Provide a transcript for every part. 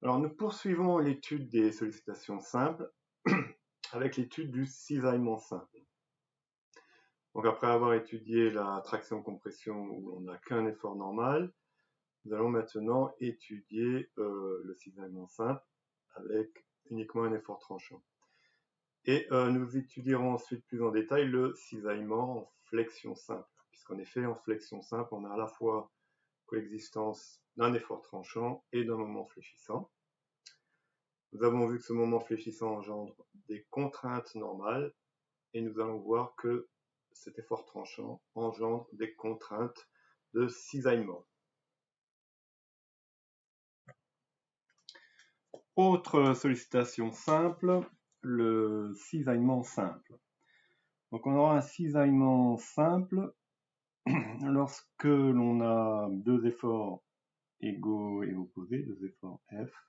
Alors nous poursuivons l'étude des sollicitations simples avec l'étude du cisaillement simple. Donc après avoir étudié la traction-compression où on n'a qu'un effort normal, nous allons maintenant étudier le cisaillement simple avec uniquement un effort tranchant. Et nous étudierons ensuite plus en détail le cisaillement en flexion simple, puisqu'en effet en flexion simple on a à la fois coexistence d'un effort tranchant et d'un moment fléchissant. Nous avons vu que ce moment fléchissant engendre des contraintes normales et nous allons voir que cet effort tranchant engendre des contraintes de cisaillement. Autre sollicitation simple, le cisaillement simple. Donc on aura un cisaillement simple lorsque l'on a deux efforts égaux et opposés, deux efforts F,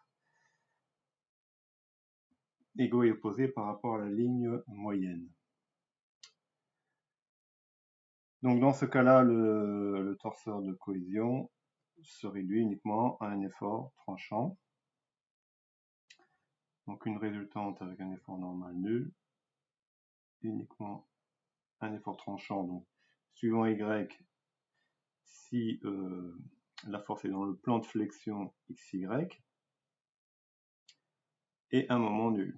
égaux et opposés par rapport à la ligne moyenne. Donc dans ce cas-là, le torseur de cohésion se réduit uniquement à un effort tranchant. Donc une résultante avec un effort normal nul, uniquement un effort tranchant. Donc suivant Y, si la force est dans le plan de flexion XY, et un moment nul.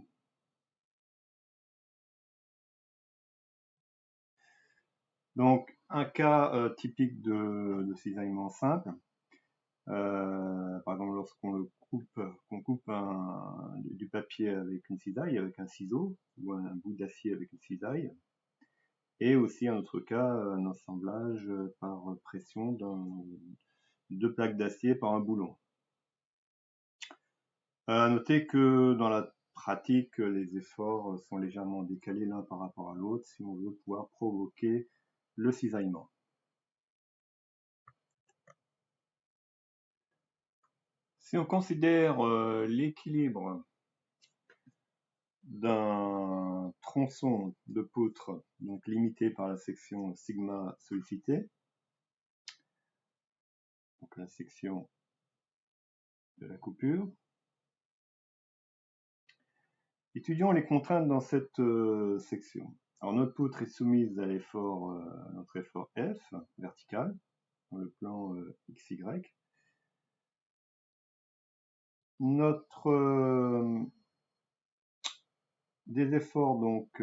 Donc un cas typique de cisaillement simple, par exemple lorsqu'on coupe du papier avec une cisaille, avec un ciseau, ou un bout d'acier avec une cisaille, et aussi un autre cas, un assemblage par pression de deux plaques d'acier par un boulon. À noter que dans la pratique, les efforts sont légèrement décalés l'un par rapport à l'autre si on veut pouvoir provoquer le cisaillement. Si on considère l'équilibre d'un tronçon de poutre, donc limité par la section sigma sollicitée, donc la section de la coupure, étudions les contraintes dans cette section. Alors notre poutre est soumise à notre effort F vertical dans le plan XY. Des efforts donc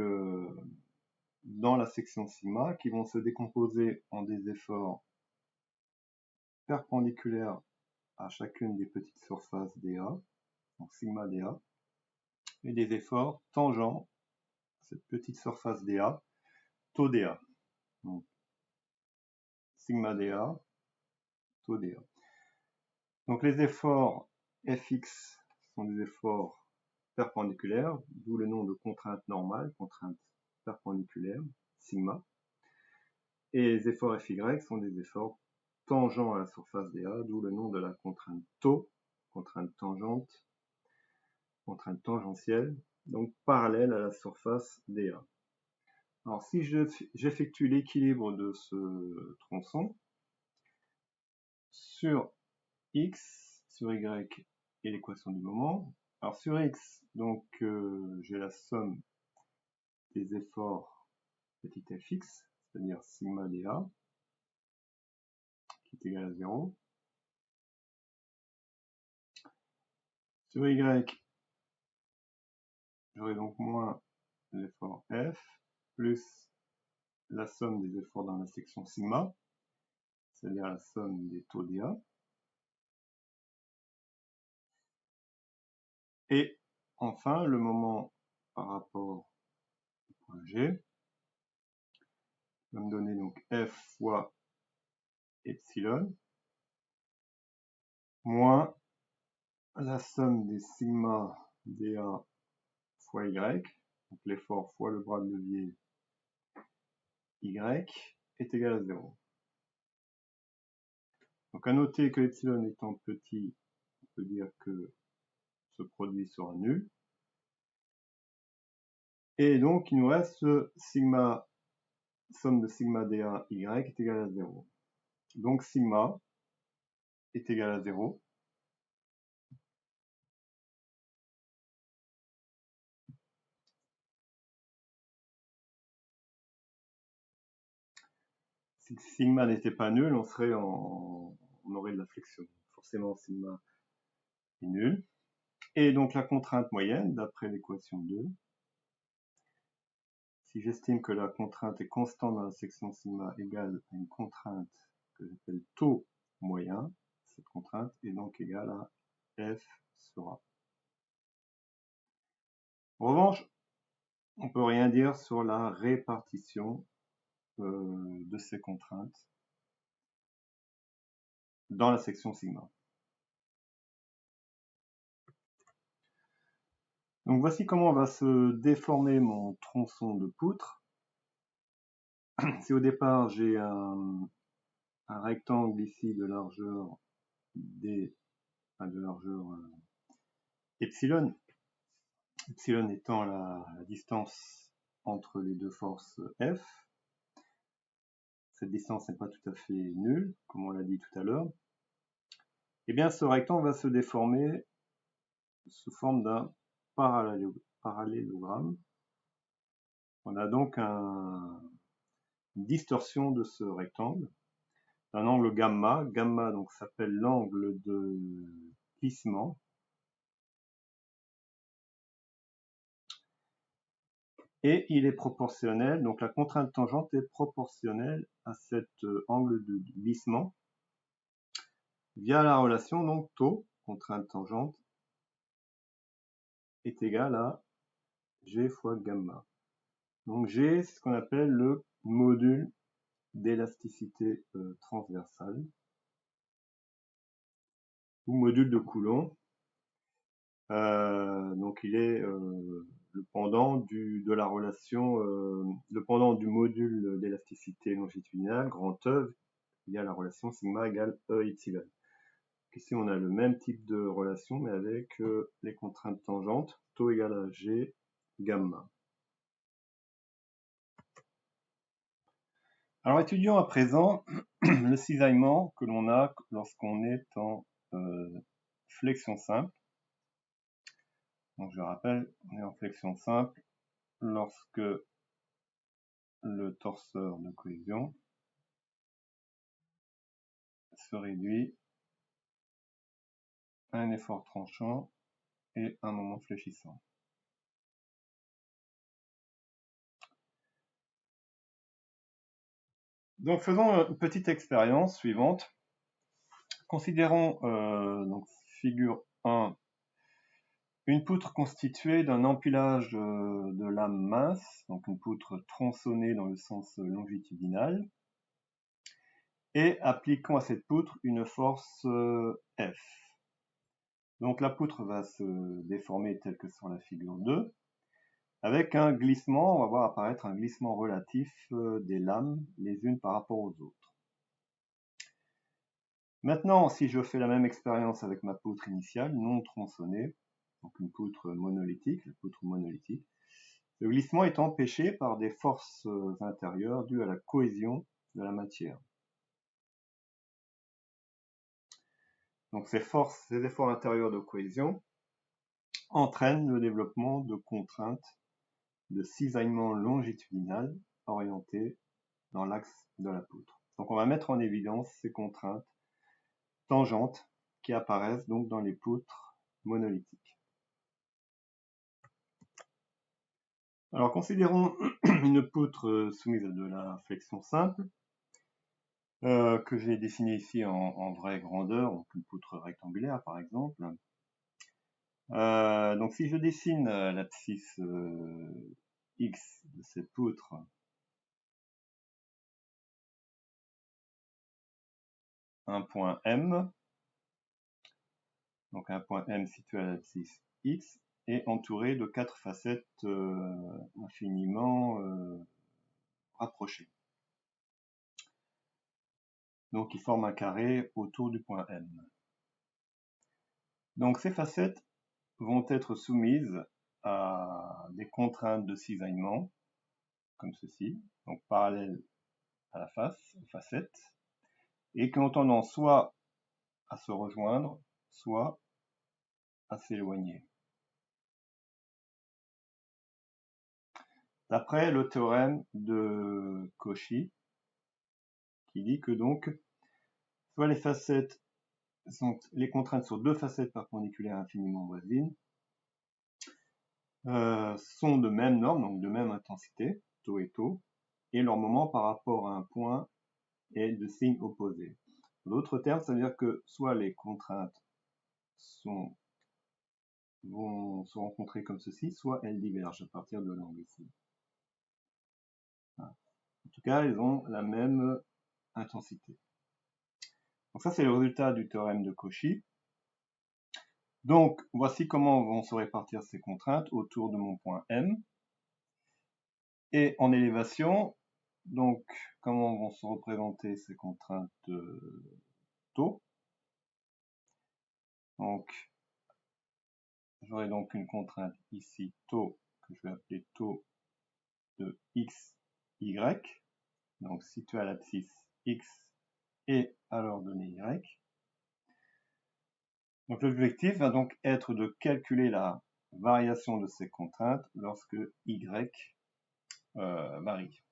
dans la section sigma qui vont se décomposer en des efforts perpendiculaires à chacune des petites surfaces dA, donc sigma dA, et des efforts tangents à cette petite surface dA, tau dA, donc sigma dA, tau dA. Donc les efforts Fx sont des efforts perpendiculaires, d'où le nom de contrainte normale, contrainte perpendiculaire, sigma. Et les efforts Fy sont des efforts tangents à la surface dA, d'où le nom de la contrainte tau, contrainte tangente, contrainte tangentielle, donc parallèle à la surface dA. Alors si j'effectue l'équilibre de ce tronçon, sur X, sur Y et l'équation du moment, alors sur X, donc j'ai la somme des efforts petit fx, c'est-à-dire sigma dA, qui est égal à 0. Sur Y, j'aurai donc moins l'effort F, plus la somme des efforts dans la section sigma, c'est-à-dire la somme des taux dA. Et enfin, le moment par rapport au point G va me donner donc F fois epsilon, moins la somme des sigma dA fois Y, donc l'effort fois le bras de levier Y, est égal à 0. Donc à noter que epsilon étant petit, on peut dire que ce produit sera nul. Et donc il nous reste sigma, somme de sigma dA Y est égale à 0. Donc sigma est égal à 0. Si sigma n'était pas nul, on aurait de la flexion. Forcément, sigma est nul. Et donc la contrainte moyenne, d'après l'équation 2, si j'estime que la contrainte est constante dans la section sigma égale à une contrainte que j'appelle taux moyen, cette contrainte est donc égale à F sur A. En revanche, on ne peut rien dire sur la répartition de ces contraintes dans la section sigma. Donc voici comment va se déformer mon tronçon de poutre. Si au départ j'ai un rectangle ici de largeur D, de largeur epsilon, epsilon étant la distance entre les deux forces F, cette distance n'est pas tout à fait nulle, comme on l'a dit tout à l'heure, et bien ce rectangle va se déformer sous forme d'un parallélogramme. On a donc une distorsion de ce rectangle, d'un angle gamma. Gamma donc s'appelle l'angle de plissement. Et il est proportionnel, donc la contrainte tangente est proportionnelle à cet angle de glissement via la relation donc taux, contrainte tangente, est égal à G fois gamma. Donc G, c'est ce qu'on appelle le module d'élasticité transversale ou module de Coulomb. Donc il est le pendant de la relation, le pendant du module d'élasticité longitudinale, grand E, via la relation sigma égale E epsilon. Ici on a le même type de relation mais avec les contraintes tangentes, taux égale à G gamma. Alors étudions à présent le cisaillement que l'on a lorsqu'on est en flexion simple. Donc je rappelle, on est en flexion simple lorsque le torseur de cohésion se réduit à un effort tranchant et un moment fléchissant. Donc faisons une petite expérience suivante. Considérons donc figure 1, une poutre constituée d'un empilage de lames minces, donc une poutre tronçonnée dans le sens longitudinal, et appliquons à cette poutre une force F. Donc la poutre va se déformer telle que sur la figure 2, avec un glissement, on va voir apparaître un glissement relatif des lames les unes par rapport aux autres. Maintenant, si je fais la même expérience avec ma poutre initiale, non tronçonnée, donc une poutre monolithique, la poutre monolithique, le glissement est empêché par des forces intérieures dues à la cohésion de la matière. Donc ces forces, ces efforts intérieurs de cohésion entraînent le développement de contraintes de cisaillement longitudinal orientées dans l'axe de la poutre. Donc on va mettre en évidence ces contraintes tangentes qui apparaissent donc dans les poutres monolithiques. Alors considérons une poutre soumise à de la flexion simple que j'ai dessinée ici en vraie grandeur, donc une poutre rectangulaire par exemple. Donc si je dessine l'abscisse X de cette poutre, un point M, donc un point M situé à l'abscisse X, est entouré de 4 facettes infiniment rapprochées. Donc il forme un carré autour du point M. Donc ces facettes vont être soumises à des contraintes de cisaillement, comme ceci, donc parallèles à la facette, et qui ont tendance soit à se rejoindre, soit à s'éloigner. D'après le théorème de Cauchy, qui dit que donc, soit les facettes sont les contraintes sur deux facettes perpendiculaires infiniment voisines, sont de même norme, donc de même intensité, taux et taux, et leur moment par rapport à un point est de signe opposé. En d'autres termes, ça veut dire que soit les contraintes vont se rencontrer comme ceci, soit elles divergent à partir de l'angle ici. Voilà. En tout cas, elles ont la même intensité. Donc ça, c'est le résultat du théorème de Cauchy. Donc, voici comment vont se répartir ces contraintes autour de mon point M. Et en élévation, donc, comment vont se représenter ces contraintes taux. Donc, j'aurai donc une contrainte ici, taux, que je vais appeler taux de x, y, donc situé à l'abscisse x et à l'ordonnée y. Donc l'objectif va donc être de calculer la variation de ces contraintes lorsque y varie.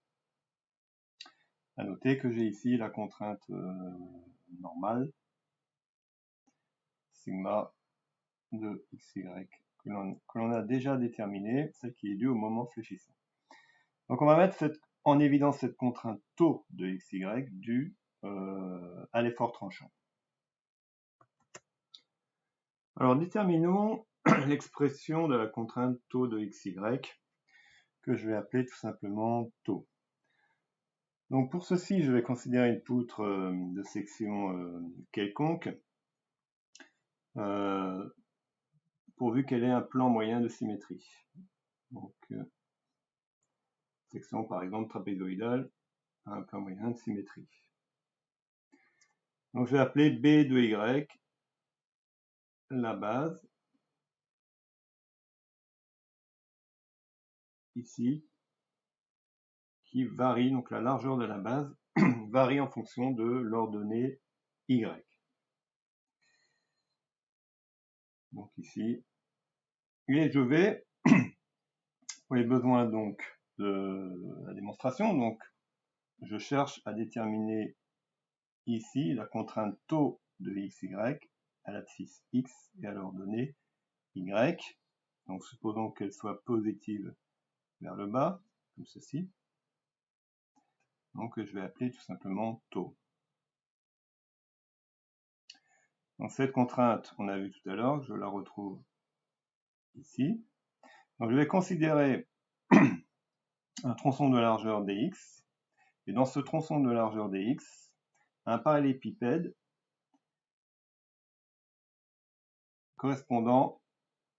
À noter que j'ai ici la contrainte normale, sigma de xy, que l'on a déjà déterminée, celle qui est due au moment fléchissant. Donc on va mettre en évidence cette contrainte taux de xy due à l'effort tranchant. Alors déterminons l'expression de la contrainte taux de xy, que je vais appeler tout simplement taux. Donc pour ceci, je vais considérer une poutre de section quelconque, pourvu qu'elle ait un plan moyen de symétrie. Donc section par exemple trapézoïdale a un plan moyen de symétrie. Donc je vais appeler B de Y la base, ici, qui varie, donc la largeur de la base varie en fonction de l'ordonnée Y. Donc ici, et je vais, pour les besoins donc de la démonstration, donc je cherche à déterminer ici la contrainte taux de xy à l'abscisse x et à l'ordonnée y. Donc supposons qu'elle soit positive vers le bas, comme ceci. Donc je vais appeler tout simplement taux. Donc cette contrainte, on a vu tout à l'heure, je la retrouve ici. Donc je vais considérer un tronçon de largeur dx, et dans ce tronçon de largeur dx, un parallélépipède correspondant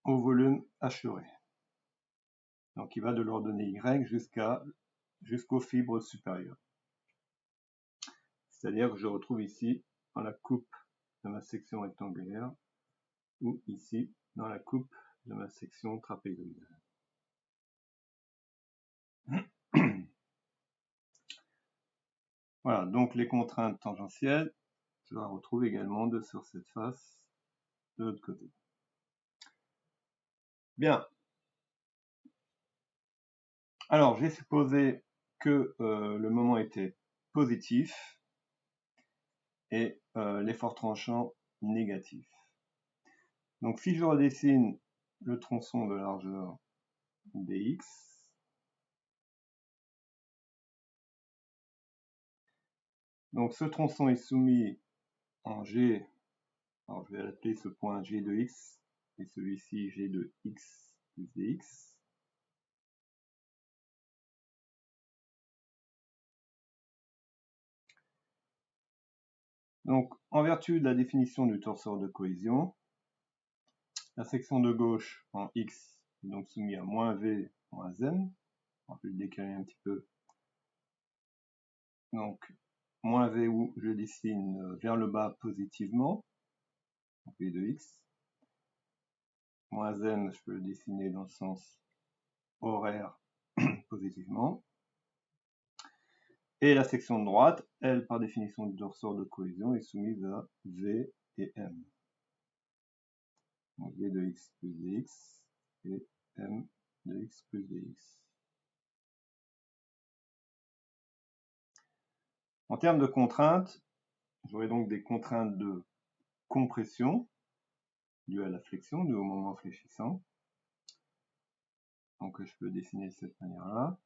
au volume huré. Donc il va de l'ordonnée y jusqu'aux fibres supérieures. C'est-à-dire que je retrouve ici dans la coupe de ma section rectangulaire ou ici dans la coupe de ma section trapézoïdale. Voilà, donc les contraintes tangentielles, je la retrouve également sur cette face de l'autre côté. Bien. Alors, j'ai supposé que le moment était positif et l'effort tranchant négatif. Donc, si je redessine le tronçon de largeur dx, donc ce tronçon est soumis en G, alors je vais l'appeler ce point G de x, et celui-ci G de x plus dx. Donc, en vertu de la définition du torseur de cohésion, la section de gauche en x est donc soumise à moins v moins m. On va le décaler un petit peu. Donc, moins v où je dessine vers le bas positivement, donc v de x. Moins m, je peux le dessiner dans le sens horaire positivement. Et la section de droite, elle, par définition du torseur de cohésion, est soumise à v et m. Donc v de x plus dx et m de x plus dx. En termes de contraintes, j'aurai donc des contraintes de compression dues à la flexion, dues au moment fléchissant. Donc je peux dessiner de cette manière-là.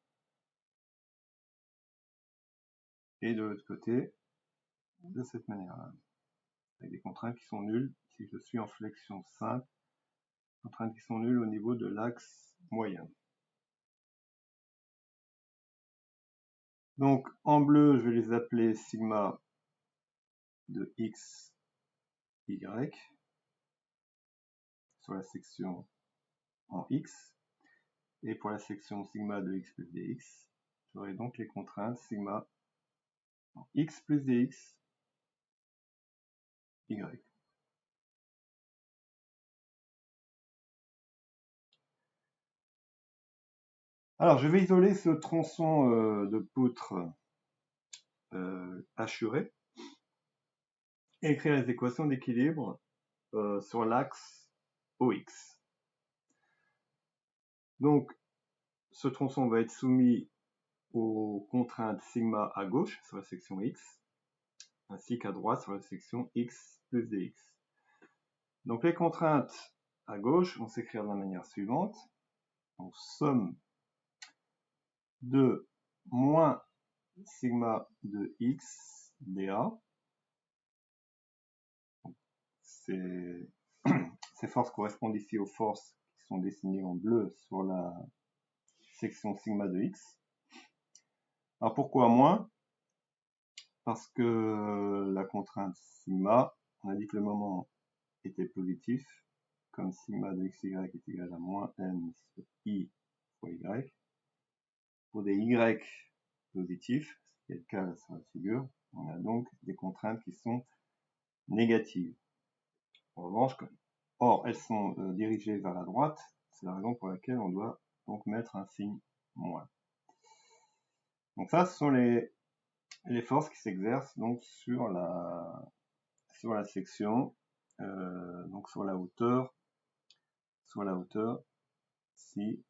Et de l'autre côté, de cette manière-là. Avec des contraintes qui sont nulles si je suis en flexion simple, contraintes qui sont nulles au niveau de l'axe moyen. Donc en bleu, je vais les appeler sigma de x, y sur la section en x. Et pour la section sigma de x plus dx, j'aurai donc les contraintes sigma en x plus dx, y. Alors, je vais isoler ce tronçon de poutre hachuré et écrire les équations d'équilibre sur l'axe OX. Donc, ce tronçon va être soumis aux contraintes sigma à gauche sur la section X, ainsi qu'à droite sur la section X plus dx. Donc, les contraintes à gauche vont s'écrire de la manière suivante. Donc, somme de moins sigma de x dA. Ces forces correspondent ici aux forces qui sont dessinées en bleu sur la section sigma de x. Alors pourquoi moins? Parce que la contrainte sigma, on a dit que le moment était positif, comme sigma de xy est égal à moins m sur i fois y. Pour des y positifs, ce qui est le cas sur la figure, on a donc des contraintes qui sont négatives. En revanche, or elles sont dirigées vers la droite, c'est la raison pour laquelle on doit donc mettre un signe moins. Donc ça, ce sont les forces qui s'exercent donc sur la section, donc sur la hauteur si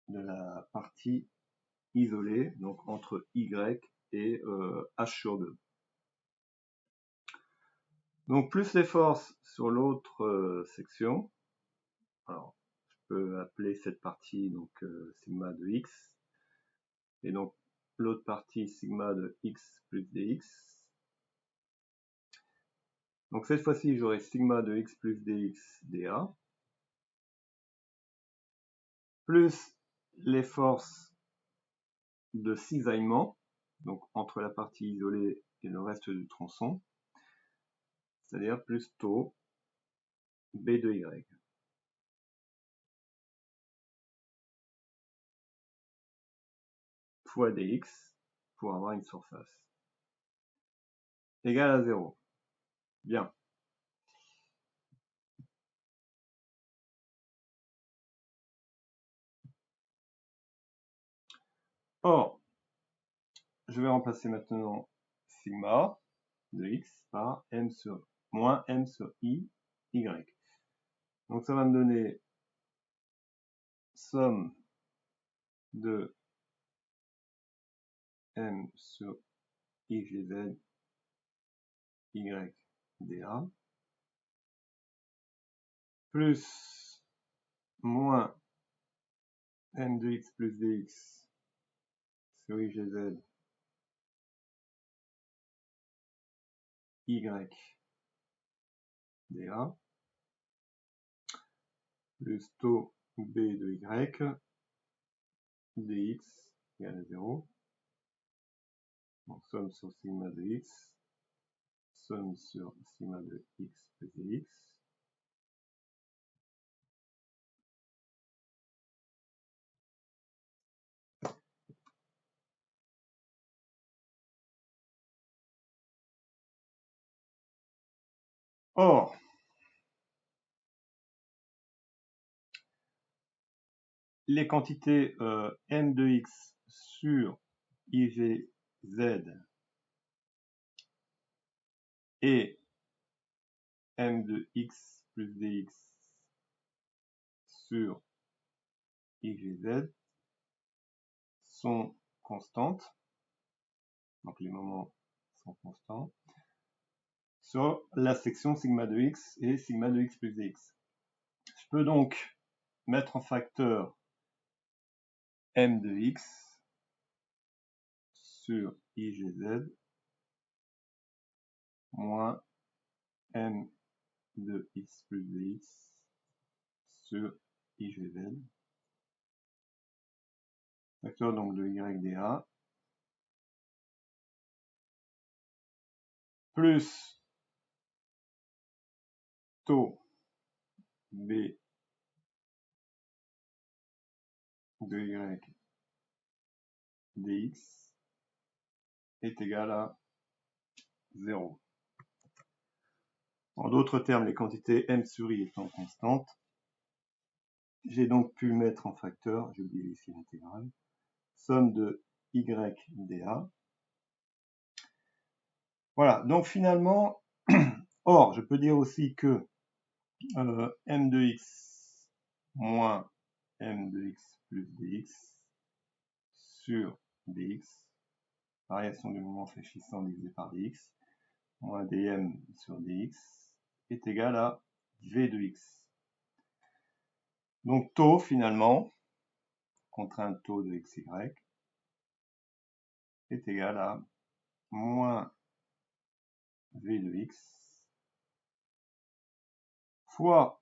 de la partie isolée, donc entre y et h sur 2. Donc plus les forces sur l'autre section, alors je peux appeler cette partie donc sigma de x, et donc l'autre partie sigma de x plus dx. Donc cette fois-ci j'aurai sigma de x plus dx dA, plus les forces de cisaillement, donc entre la partie isolée et le reste du tronçon, c'est-à-dire plus taux B de Y. Fois dx pour avoir une surface égale à 0. Bien. Or, je vais remplacer maintenant sigma de x par moins m sur i, y. Donc ça va me donner somme de m sur igz y dA plus moins m de x plus dx sur igz y dA plus taux b de y dx égale à 0. Donc somme sur sigma de x, somme sur sigma de x plus dx. Or, les quantités m de x sur igz et m de x plus dx sur igz sont constantes. donc les moments sont constants, sur la section sigma de x et sigma de x plus dx. Je peux donc mettre en facteur m de x sur igz moins m de x plus dx sur igz, facteur donc de y dA, plus taux b de y dx est égal à 0. En d'autres termes, les quantités m sur i étant constantes, j'ai donc pu mettre en facteur, j'ai oublié ici l'intégrale, somme de y dA. Voilà, donc finalement, or, je peux dire aussi que m de x moins m de x plus dx sur dx, variation du moment fléchissant divisé par dx, moins dm sur dx, est égal à v de x. Donc taux, finalement, contrainte taux de xy, est égal à moins v de x fois,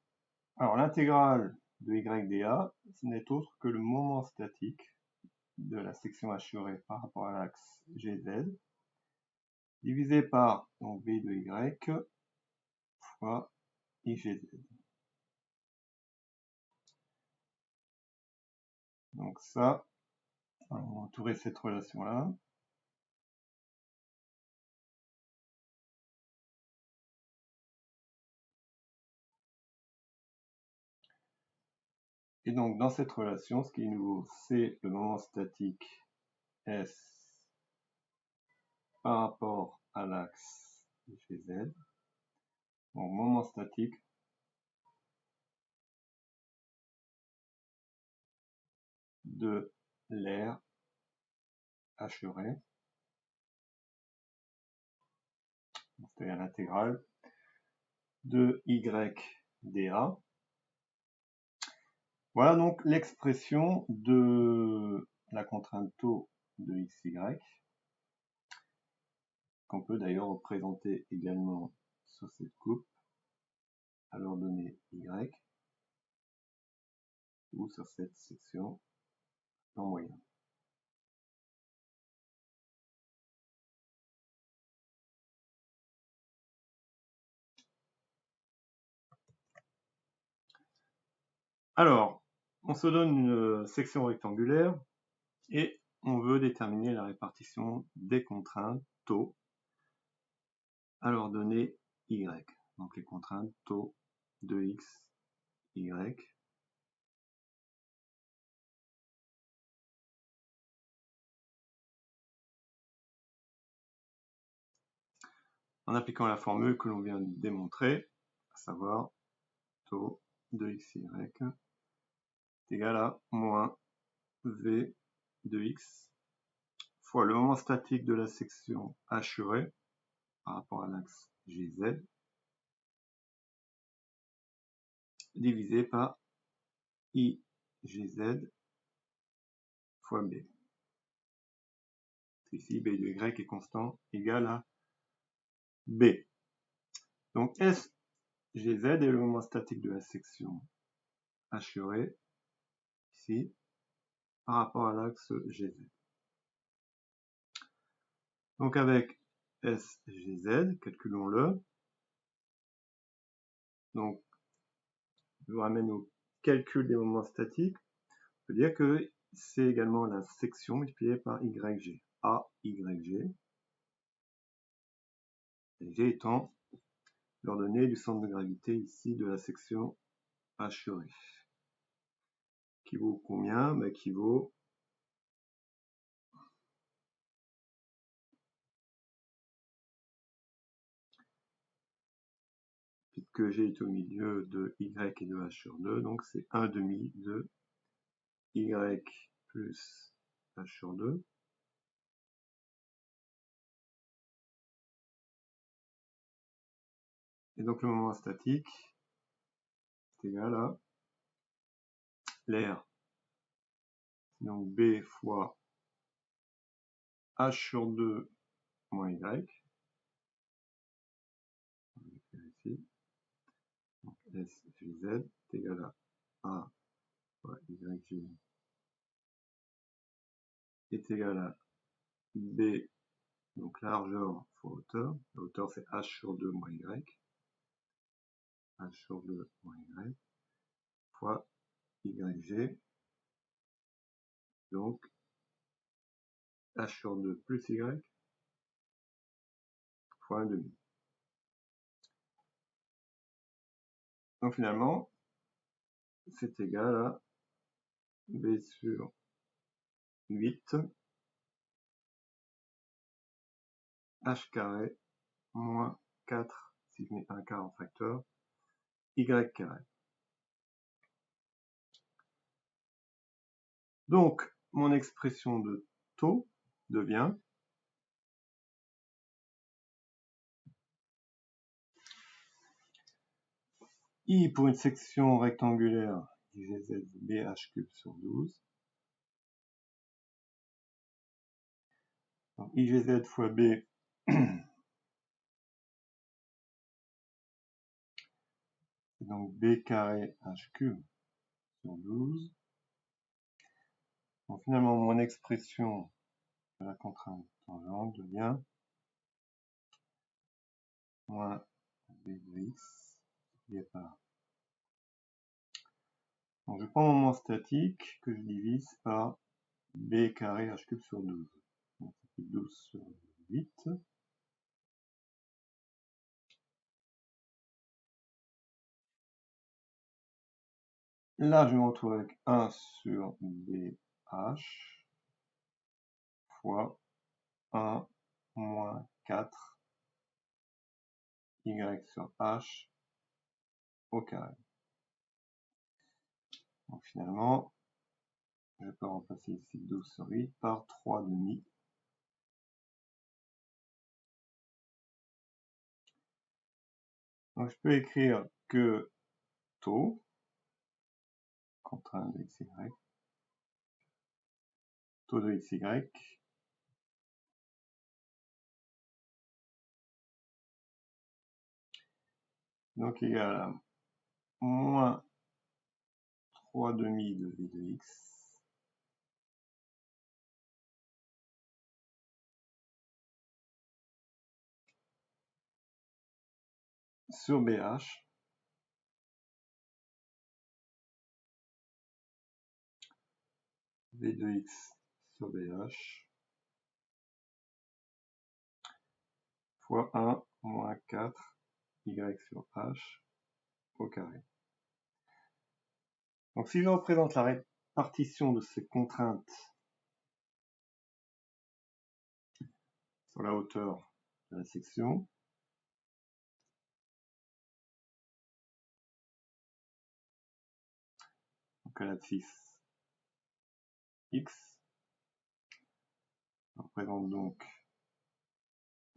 alors l'intégrale de y dA, ce n'est autre que le moment statique de la section assurée par rapport à l'axe GZ, divisé par donc v de y fois igz. Donc ça, on va entourer cette relation-là. Et donc dans cette relation, ce qui est nouveau, c'est le moment statique S par rapport à l'axe GZ. Donc moment statique de l'aire assurée, c'est-à-dire l'intégrale de y dA. Voilà donc l'expression de la contrainte taux de xy, qu'on peut d'ailleurs représenter également sur cette coupe à l'ordonnée y ou sur cette section en moyen. Alors, on se donne une section rectangulaire et on veut déterminer la répartition des contraintes taux à l'ordonnée y. Donc les contraintes taux de x, y. En appliquant la formule que l'on vient de démontrer, à savoir taux de xy est égal à moins v de x fois le moment statique de la section assurée par rapport à l'axe GZ divisé par IGZ fois B. Ici, B de Y est constant égal à B. Donc SGZ est le moment statique de la section assurée, ici, par rapport à l'axe GZ. Donc avec SGZ, calculons-le. Donc, je vous ramène au calcul des moments statiques. On peut dire que c'est également la section multipliée par YG. AYG. Et G étant l'ordonnée du centre de gravité ici de la section assurée. Qui vaut combien? Qui vaut puisque G est au milieu de Y et de H sur 2, donc c'est 1 demi de Y plus H sur 2. Et donc le moment statique est égal à l'air. Donc B fois H sur 2 moins Y. On va l'écrire ici. Donc SGZ est égal à A fois YG est égal à B, donc largeur fois hauteur. La hauteur c'est H sur 2 moins Y. H sur 2 moins Y fois YG. Donc H sur 2 plus Y fois 1,5. Donc finalement, c'est égal à B sur 8 H carré moins 4, si je mets un quart en facteur, Y carré. Donc, mon expression de taux devient I pour une section rectangulaire IGZ BH cube sur 12. Donc IGZ fois B donc B carré H cube sur 12. Donc finalement, mon expression de la contrainte tangente devient moins B de X divisé par. Donc je prends mon moment statique que je divise par B carré H cube sur 12. Donc ça fait 12 sur 8. Là, je me retrouve avec 1 sur BH fois 1 moins 4 Y sur H au carré. Donc finalement, je peux remplacer ici 12 sur 8 par 3,5. Donc je peux écrire que taux, contrainte de XY, taux de XY, donc égal à moins 3,5 de V de X sur BH V de X sur BH fois 1 moins 4 Y sur H au carré. Donc si je représente la répartition de ces contraintes sur la hauteur de la section, donc à l'abscisse X, je représente donc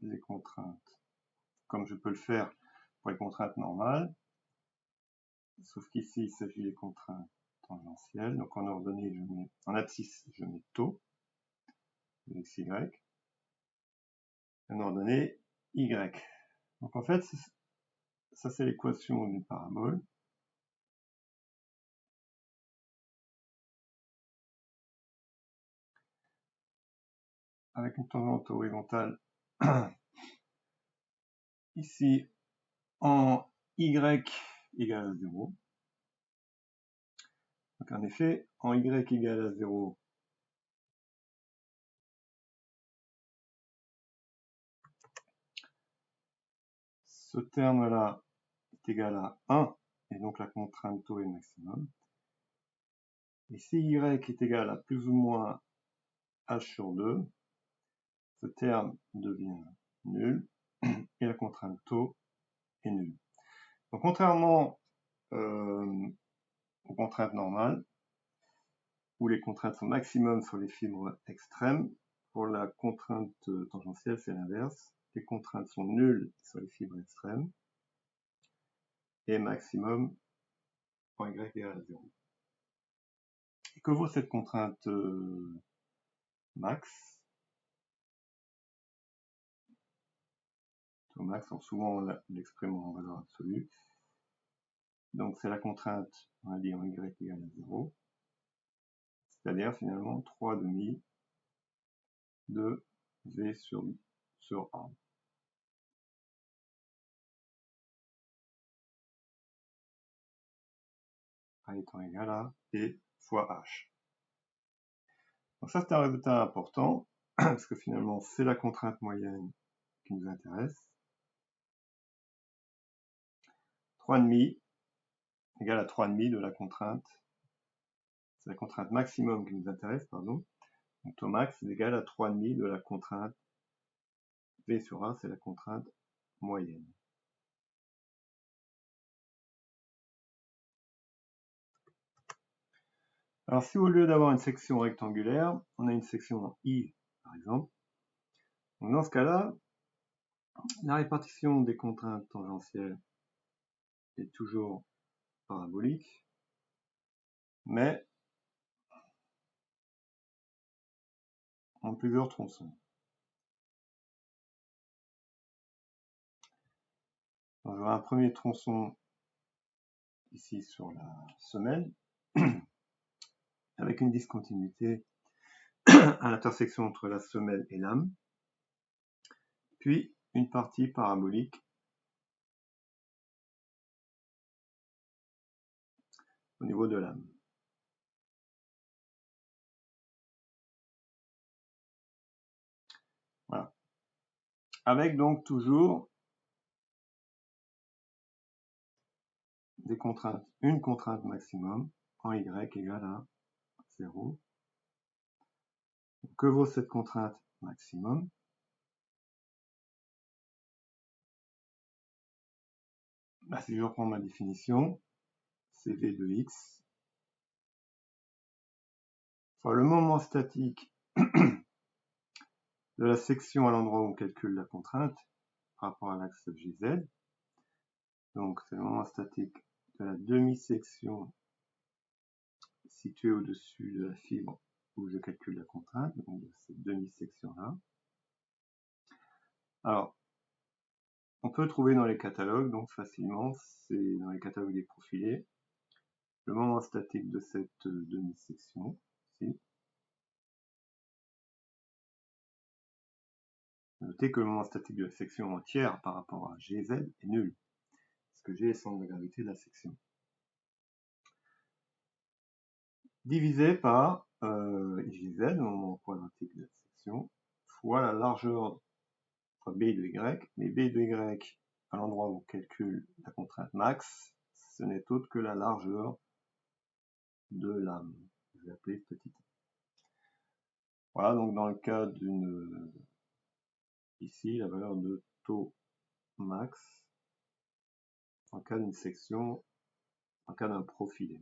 les contraintes comme je peux le faire pour les contraintes normales, sauf qu'ici il s'agit des contraintes tangentielles. Donc en ordonnée, en abscisse, je mets taux de XY, en ordonnée Y. Donc en fait, ça c'est l'équation d'une parabole. Avec une tangente horizontale ici en Y égale à 0. Donc en effet, en Y égale à 0, ce terme-là est égal à 1, et donc la contrainte taux est maximum. Et si Y est égal à plus ou moins H sur 2, ce terme devient nul, et la contrainte taux est nulle. Donc contrairement aux contraintes normales, où les contraintes sont maximum sur les fibres extrêmes, pour la contrainte tangentielle, c'est l'inverse. Les contraintes sont nulles sur les fibres extrêmes. et maximum quand y égale à 0. Et que vaut cette contrainte max? Taux max, souvent on l'exprime en valeur absolue. Donc c'est la contrainte, on va dire y égale à 0. C'est-à-dire finalement 3,5 de V sur A. A étant égal à P fois H. Donc ça c'est un résultat important, parce que finalement c'est la contrainte moyenne qui nous intéresse. 3,5 égale à 3,5 de la contrainte, c'est la contrainte maximum qui nous intéresse, pardon. Donc taux max est égal à 3,5 de la contrainte V sur A, c'est la contrainte moyenne. Alors si au lieu d'avoir une section rectangulaire, on a une section en I, par exemple, donc dans ce cas-là, la répartition des contraintes tangentielles est toujours parabolique, mais en plusieurs tronçons. Donc, j'aurai un premier tronçon ici sur la semelle, avec une discontinuité à l'intersection entre la semelle et l'âme, puis une partie parabolique au niveau de l'âme. Voilà. Avec donc toujours des contraintes, une contrainte maximum en Y égale à 0. Que vaut cette contrainte maximum? Bah, si je reprends ma définition, c'est V de X fois le moment statique de la section à l'endroit où on calcule la contrainte par rapport à l'axe JZ. Donc c'est le moment statique de la demi-section située au-dessus de la fibre où je calcule la contrainte, donc de cette demi-section-là. Alors, on peut trouver dans les catalogues, donc facilement, c'est dans les catalogues des profilés, le moment statique de cette demi-section, ici. Notez que le moment statique de la section entière par rapport à GZ est nul, parce que G est le centre de gravité de la section. Divisé par JZ, le moment quadratique de la section, fois la largeur fois B de Y, mais B de Y, à l'endroit où on calcule la contrainte max, ce n'est autre que la largeur de l'âme. Je vais appeler petit a. Voilà, donc dans le cas d'une... Ici, la valeur de taux max, en cas d'une section, en cas d'un profilé.